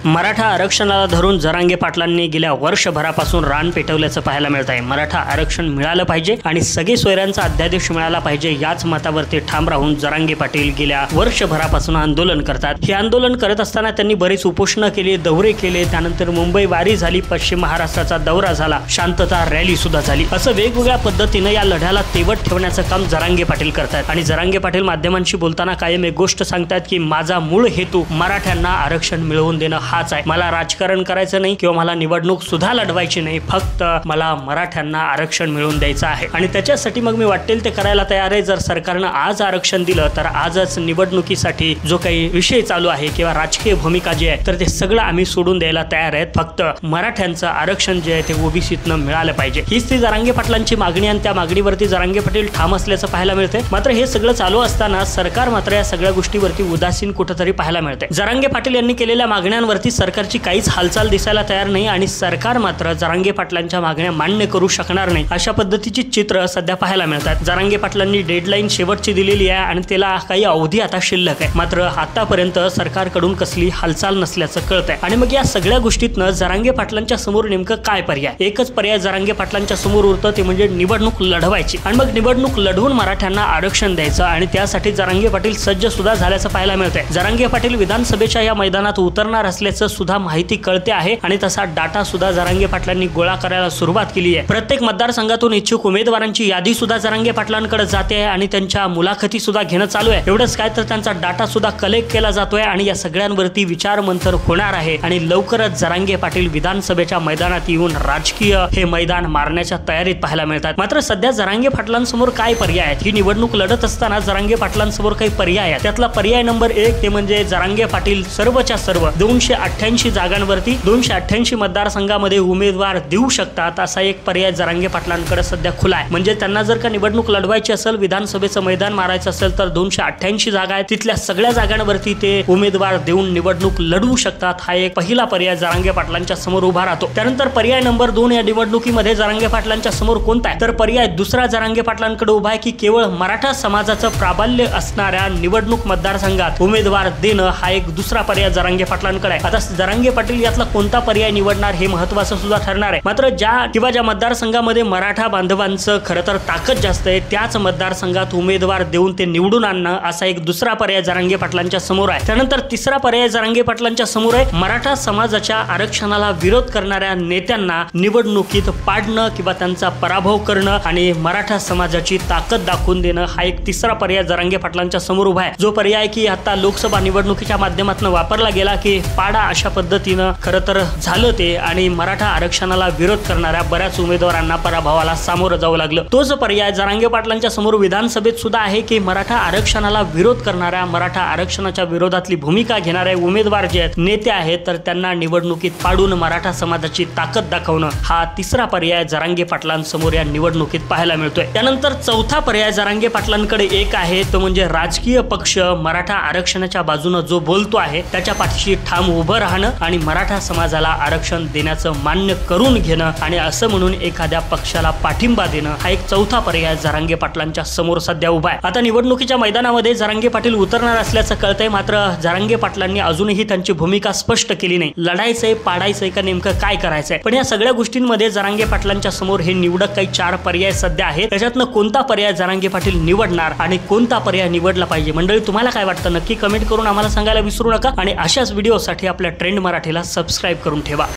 मराठा आरक्षणाला धरून जरांगे पाटलांनी गेल्या वर्षभरापासून रान पेटवल्याचं पाहायला मिळत आहे। मराठा आरक्षण मिळालं पाहिजे आणि सगळे सोयऱ्यांचा अध्यादेश मिळाला पाहिजे याच मतावरती ठाम राहून जरांगे पाटील गेल्या वर्षभरापासून आंदोलन करतात। हे आंदोलन करत असताना त्यांनी बरीच उपोषणं केली, दौरे केले, त्यानंतर मुंबई वारी झाली, पश्चिम महाराष्ट्राचा दौरा झाला, शांतता रॅली सुद्धा झाली। असं वेगवेगळ्या पद्धतीने या लढ्याला तेवत ठेवण्याचं काम जरांगे पाटील करतात आणि जरांगे पाटील माध्यमांशी बोलताना कायम एक गोष्ट सांगतात की माझा मूळ हेतू मराठ्यांना आरक्षण मिळवून देणं हाच आहे। मला राजकारण करायचं नाही किंवा मला निवडणूक सुद्धा लढवायची नाही, फक्त मला मराठ्यांना आरक्षण मिळवून द्यायचं आहे आणि त्याच्यासाठी मग मी वाटेल ते करायला तयार आहे। जर सरकारनं आज आरक्षण दिलं तर आजच निवडणुकीसाठी जो काही विषय चालू आहे किंवा राजकीय भूमिका जी आहे तर ते सगळं आम्ही सोडून द्यायला तयार आहेत। फक्त मराठ्यांचं आरक्षण जे आहे ते ओबीसीतनं मिळालं पाहिजे, हीच ती जरांगे पाटलांची मागणी आणि त्या मागणीवरती जरांगे पाटील ठाम असल्याचं पाहायला मिळते। मात्र हे सगळं चालू असताना सरकार मात्र या सगळ्या गोष्टीवरती उदासीन कुठेतरी पाहायला मिळते। जरांगे पाटील यांनी केलेल्या मागण्यांवरती सरकारची काहीच हालचाल दिसायला तयार नाही आणि सरकार मात्र जरांगे पाटलांच्या मागण्या मान्य करू शकणार नाही अशा पद्धतीची चित्र सध्या पाहायला मिळतात। जरांगे पाटलांनी डेडलाईन शेवटची दिलेली आहे आणि त्याला काही अवधी आता शिल्लक आहे, मात्र आतापर्यंत सरकारकडून कसली हालचाल नसल्याचं कळतंय। आणि मग या सगळ्या गोष्टीतनं जरांगे पाटलांच्या समोर नेमकं काय पर्याय? एकच पर्याय जरांगे पाटलांच्या समोर उरतं, ते म्हणजे निवडणूक लढवायची आणि मग निवडणूक लढवून मराठ्यांना आरक्षण द्यायचं आणि त्यासाठी जरांगे पाटील सज्ज सुद्धा झाल्याचं पाहायला मिळतंय। जरांगे पाटील विधानसभेच्या या मैदानात उतरणार असल्याचं सुद्धा माहिती कळते आहे आणि तसा डाटा सुद्धा जरांगे पाटलांनी गोळा करायला सुरुवात केली आहे। प्रत्येक मतदारसंघातून इच्छुक उमेदवारांची यादी सुद्धा जरांगे पाटलांकडे जाते आहे आणि त्यांच्या मुलाखती सुद्धा घेणं चालू आहे। एवढंच काय तर त्यांचा डाटा सुद्धा कलेक्ट केला जातोय आणि या सगळ्यांवरती विचारमंथन होणार आहे आणि लवकरच जरांगे पाटील विधानसभेच्या मैदानात येऊन राजकीय हे मैदान मारण्याच्या तयारीत पाहायला मिळतात। मात्र सध्या जरांगे पाटलांसमोर काय पर्याय आहेत? ही निवडणूक लढत असताना जरांगे पाटलांसमोर काही पर्याय आहेत। त्यातला पर्याय नंबर 1 ते म्हणजे जरांगे पाटील सर्वच्या सर्व 288 जागांवरती 288 मतदारसंघामध्ये उमेदवार देऊ शकतात असा एक पर्याय जरांगे पाटलांकडे सध्या खुला आहे। म्हणजे त्यांना जर का निवडणूक लढवायची असेल, विधानसभेचं मैदान मारायचं असेल तर 288 जागा आहेत, तिथल्या सगळ्या जागांवरती ते उमेदवार देऊन निवडणूक लढवू शकतात। हा एक पहिला पर्याय जरांगे पाटलांच्या समोर उभा राहतो। त्यानंतर पर्याय नंबर 2 या निवडणुकीमध्ये जरांगे पाटलांच्या समोर कोणता आहे? तर पर्याय दुसरा जरांगे पाटलांकडे उभा आहे की केवळ मराठा समाजाचं प्राबल्य असणाऱ्या निवडणूक मतदारसंघात उमेदवार देणं हा एक दुसरा पर्याय जरांगे पाटलांकडे आहे। आता जरांगे पाटील यातला कोणता पर्याय निवडणार हे महत्त्वाचं सुद्धा ठरणार आहे। मात्र ज्या मतदारसंघामध्ये मराठा बांधवांचं खरं तर ताकद जास्त आहे त्याच मतदारसंघात उमेदवार देऊन ते निवडून आणणं असा एक दुसरा पर्याय जरांगे पाटलांच्या समोर आहे। त्यानंतर तिसरा पर्याय जरांगे पाटलांच्या समोर आहे मराठा समाजाच्या आरक्षणाला विरोध करणाऱ्या नेत्यांना निवडणुकीत पाडणं किंवा त्यांचा पराभव करणं आणि मराठा समाजाची ताकद दाखवून देणं हा एक तिसरा पर्याय जरांगे पाटलांच्या समोर उभा आहे। जो पर्याय की आता लोकसभा निवडणुकीच्या माध्यमातून वापरला गेला की पाडा अशा पद्धतीनं खरं तर झालं ते आणि मराठा आरक्षणाला विरोध करणाऱ्या बऱ्याच उमेदवारांना पराभवाला सामोरं जावं लागलं। तोच पर्याय जरांगे पाटलांच्या समोर विधानसभेत सुद्धा आहे की मराठा आरक्षणाला विरोध करणाऱ्या, मराठा आरक्षणाच्या विरोधातली भूमिका घेणारे उमेदवार जे आहेत, नेते आहेत, तर त्यांना निवडणुकीत पाडून मराठा समाजाची ताकद दाखवणं हा तिसरा पर्याय जरांगे पाटलांसमोर या निवडणुकीत पाहायला मिळतोय। त्यानंतर चौथा पर्याय जरांगे पाटलांकडे एक आहे, तो म्हणजे राजकीय पक्ष मराठा आरक्षणाच्या बाजूने जो बोलतो आहे त्याच्या पाठीशी ठाम उभं राहणं आणि मराठा समाजाला आरक्षण देण्याचं मान्य करून घेणं आणि असं म्हणून एखाद्या पक्षाला पाठिंबा देणं हा एक चौथा पर्याय जरांगे पाटलांच्या समोर सध्या उभा आहे। आता निवडणुकीच्या मैदानामध्ये जरांगे पाटील उतरणार असल्याचं कळतंय, मात्र जरांगे पाटलांनी अजूनही त्यांची भूमिका स्पष्ट केली नाही। लढायचंय, पाडायचंय का नेमकं काय करायचंय? पण या सगळ्या गोष्टींमध्ये जरांगे पाटलांच्या समोर हे निवडक काही 4 पर्याय सध्या आहेत। त्याच्यातनं कोणता पर्याय जरांगे पाटील निवडणार आणि कोणता पर्याय निवडला पाहिजे? मंडळी, तुम्हाला काय वाटतं नक्की कमेंट करून आम्हाला सांगायला विसरू नका आणि अशाच व्हिडिओसाठी आपल्या ट्रेंड मराठीला सबस्क्राईब करून ठेवा।